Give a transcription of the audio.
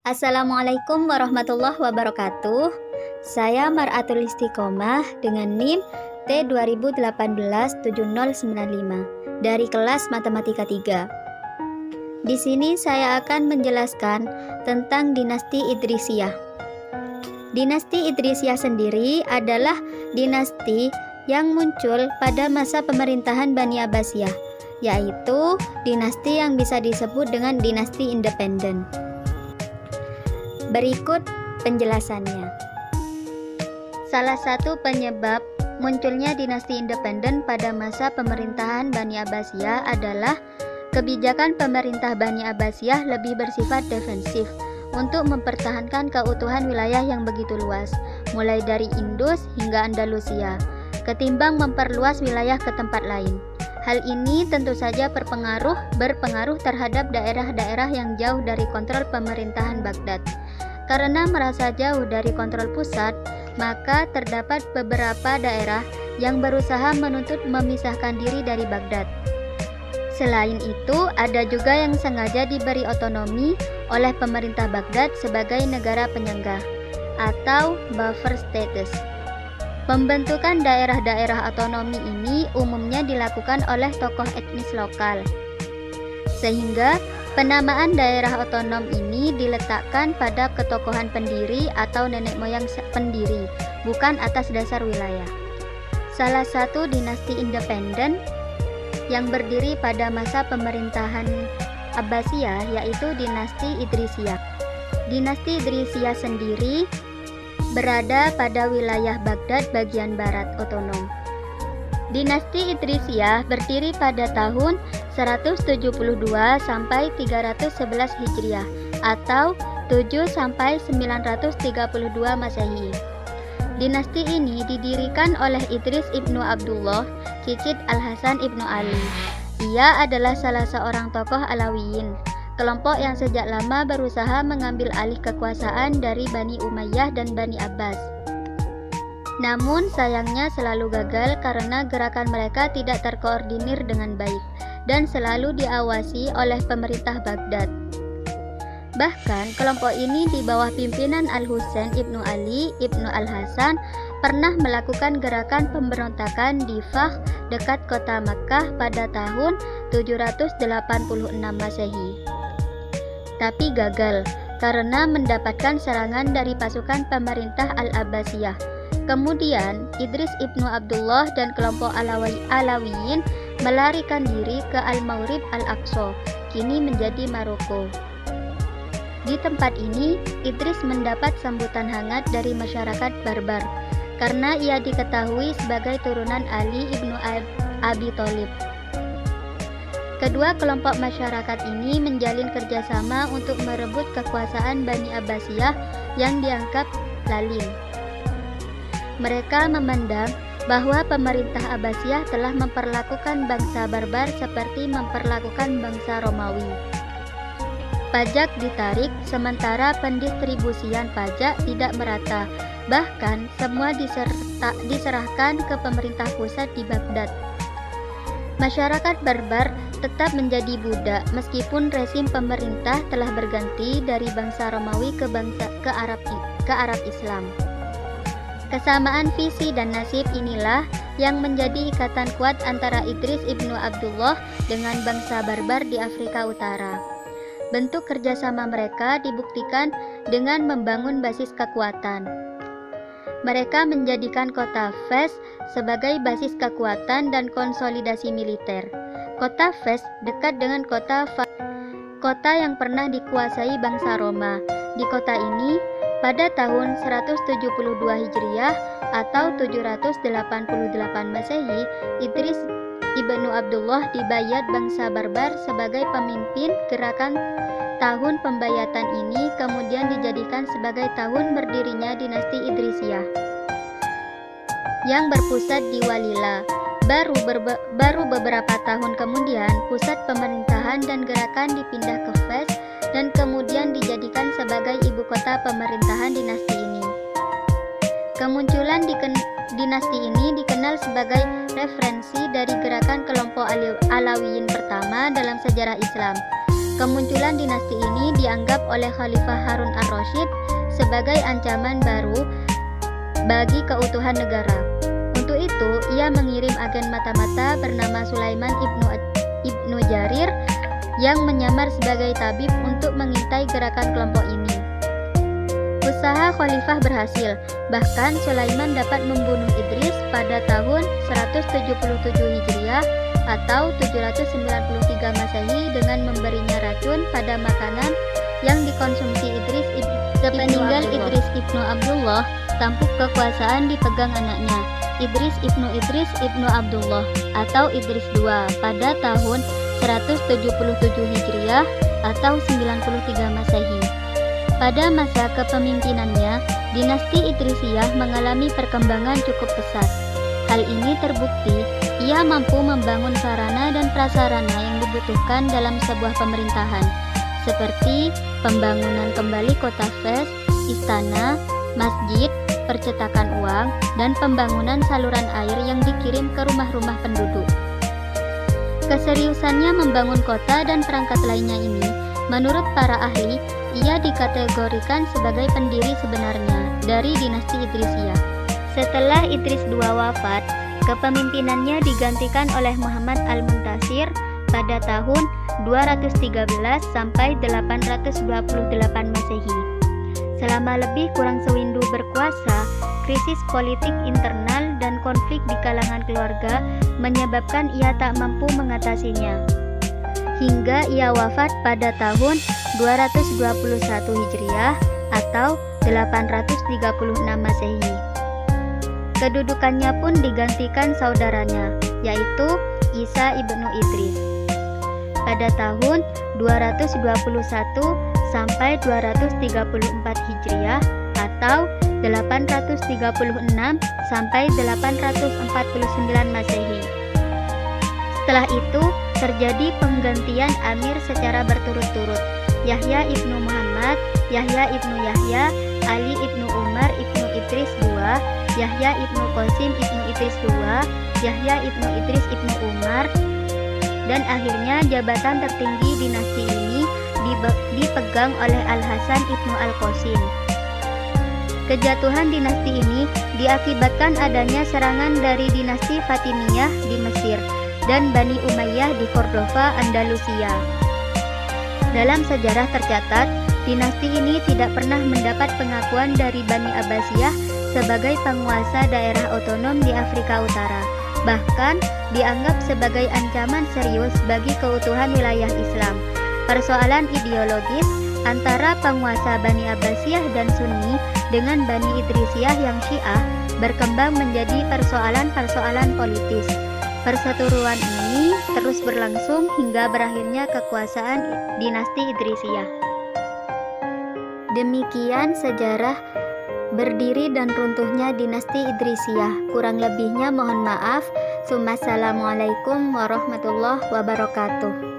Assalamualaikum warahmatullahi wabarakatuh. Saya Mar'atul Istiqomah dengan NIM T20187095 dari kelas Matematika 3. Di sini saya akan menjelaskan tentang dinasti Idrisiyah. Dinasti Idrisiyah sendiri adalah dinasti yang muncul pada masa pemerintahan Bani Abbasiyah, yaitu dinasti yang bisa disebut dengan dinasti independen. Berikut penjelasannya. Salah satu penyebab munculnya dinasti independen pada masa pemerintahan Bani Abbasiyah adalah kebijakan pemerintah Bani Abbasiyah lebih bersifat defensif untuk mempertahankan keutuhan wilayah yang begitu luas, mulai dari Indus hingga Andalusia, ketimbang memperluas wilayah ke tempat lain. Hal ini tentu saja berpengaruh terhadap daerah-daerah yang jauh dari kontrol pemerintahan Baghdad. Karena merasa jauh dari kontrol pusat, maka terdapat beberapa daerah yang berusaha menuntut memisahkan diri dari Baghdad. Selain itu, ada juga yang sengaja diberi otonomi oleh pemerintah Baghdad sebagai negara penyangga atau buffer status. Pembentukan daerah-daerah otonomi ini umumnya dilakukan oleh tokoh etnis lokal, sehingga penamaan daerah otonom ini diletakkan pada ketokohan pendiri atau nenek moyang pendiri, bukan atas dasar wilayah. Salah satu dinasti independen yang berdiri pada masa pemerintahan Abbasiyah yaitu dinasti Idrisiyah. Dinasti Idrisiyah sendiri berada pada wilayah Baghdad bagian barat otonom. Dinasti Idrisiyah berdiri pada tahun 172 sampai 311 Hijriah atau 7 sampai 932 Masehi. Dinasti ini didirikan oleh Idris ibnu Abdullah, cicit Al-Hasan ibnu Ali. Ia adalah salah seorang tokoh Alawiyin, kelompok yang sejak lama berusaha mengambil alih kekuasaan dari Bani Umayyah dan Bani Abbas. Namun sayangnya selalu gagal karena gerakan mereka tidak terkoordinir dengan baik dan selalu diawasi oleh pemerintah Baghdad. Bahkan kelompok ini di bawah pimpinan Al-Husain ibnu Ali ibnu Al-Hasan pernah melakukan gerakan pemberontakan di Fakh dekat kota Makkah pada tahun 786 Masehi. Tapi gagal karena mendapatkan serangan dari pasukan pemerintah Al-Abbasiyah. Kemudian Idris ibnu Abdullah dan kelompok Alawiyin melarikan diri ke Al-Maghrib Al-Aqsa, kini menjadi Maroko. Di tempat ini, Idris mendapat sambutan hangat dari masyarakat Barbar karena ia diketahui sebagai turunan Ali ibnu Abi Thalib. Kedua kelompok masyarakat ini menjalin kerjasama untuk merebut kekuasaan Bani Abbasiyah yang dianggap lalim. Mereka memandang bahwa pemerintah Abbasiyah telah memperlakukan bangsa Barbar seperti memperlakukan bangsa Romawi. Pajak ditarik, sementara pendistribusian pajak tidak merata. Bahkan semua diserahkan ke pemerintah pusat di Baghdad. Masyarakat Barbar tetap menjadi budak meskipun rezim pemerintah telah berganti dari bangsa Romawi ke Arab Islam. Kesamaan visi dan nasib inilah yang menjadi ikatan kuat antara Idris ibnu Abdullah dengan bangsa Barbar di Afrika Utara. Bentuk kerjasama mereka dibuktikan dengan membangun basis kekuatan. Mereka menjadikan kota Fes sebagai basis kekuatan dan konsolidasi militer. Kota Fes dekat dengan kota yang pernah dikuasai bangsa Roma. Di kota ini, pada tahun 172 Hijriah atau 788 Masehi, Idris ibnu Abdullah dibayat bangsa Barbar sebagai pemimpin gerakan. Tahun pembayatan ini kemudian dijadikan sebagai tahun berdirinya dinasti Idrisiyah yang berpusat di Walila. Baru beberapa tahun kemudian pusat pemerintahan dan gerakan dipindah ke Fes dan kemudian dijadikan sebagai ibu kota pemerintahan dinasti ini. Kemunculan dinasti ini dikenal sebagai referensi dari gerakan kelompok Alawiyin pertama dalam sejarah Islam. Kemunculan dinasti ini dianggap oleh Khalifah Harun ar-Rasyid sebagai ancaman baru bagi keutuhan negara. Untuk itu, ia mengirim agen mata-mata bernama Sulaiman ibnu Jarir yang menyamar sebagai tabib untuk mengintai gerakan kelompok ini. Usaha Khalifah berhasil, bahkan Sulaiman dapat membunuh Idris pada tahun 177 Hijriah atau 793 Masehi dengan memberinya racun pada makanan yang dikonsumsi Idris. Sepeninggal Idris ibnu Abdullah, tampuk kekuasaan dipegang anaknya, Idris ibnu Abdullah atau Idris II pada tahun 177 Hijriah atau 93 Masehi. Pada masa kepemimpinannya, dinasti Idrisiyah mengalami perkembangan cukup pesat. Hal ini terbukti ia mampu membangun sarana dan prasarana yang dibutuhkan dalam sebuah pemerintahan, seperti pembangunan kembali kota Fes, istana, masjid, percetakan uang, dan pembangunan saluran air yang dikirim ke rumah-rumah penduduk. Keseriusannya membangun kota dan perangkat lainnya ini, menurut para ahli, ia dikategorikan sebagai pendiri sebenarnya dari dinasti Idrisiyah. Setelah Idris II wafat, kepemimpinannya digantikan oleh Muhammad al-Muntasir pada tahun 213 sampai 828 Masehi. Selama lebih kurang sewindu berkuasa, krisis politik internal dan konflik di kalangan keluarga menyebabkan ia tak mampu mengatasinya. Hingga ia wafat pada tahun 221 Hijriah atau 836 Masehi. Kedudukannya pun digantikan saudaranya, yaitu Isa ibnu Idris. Pada tahun 221 sampai 234 Hijriah atau 836 sampai 849 Masehi. Setelah itu terjadi penggantian amir secara berturut-turut. Yahya ibnu Muhammad, Yahya ibnu Yahya, Ali ibnu Umar ibnu Idris II, Yahya ibnu Qasim ibnu Idris II, Yahya ibnu Idris ibnu Umar, dan akhirnya jabatan tertinggi dinasti ini dipegang oleh Al-Hasan ibnu Al-Qasim. Kejatuhan dinasti ini diakibatkan adanya serangan dari dinasti Fatimiyah di Mesir dan Bani Umayyah di Cordova, Andalusia. Dalam sejarah tercatat, dinasti ini tidak pernah mendapat pengakuan dari Bani Abbasiyah sebagai penguasa daerah otonom di Afrika Utara. Bahkan dianggap sebagai ancaman serius bagi keutuhan wilayah Islam. Persoalan ideologis antara penguasa Bani Abbasiyah dan Sunni dengan Bani Idrisiyah yang Syiah berkembang menjadi persoalan-persoalan politis. Perseteruan ini terus berlangsung hingga berakhirnya kekuasaan dinasti Idrisiyah. Demikian sejarah berdiri dan runtuhnya dinasti Idrisiyah. Kurang lebihnya mohon maaf. Assalamualaikum warahmatullahi wabarakatuh.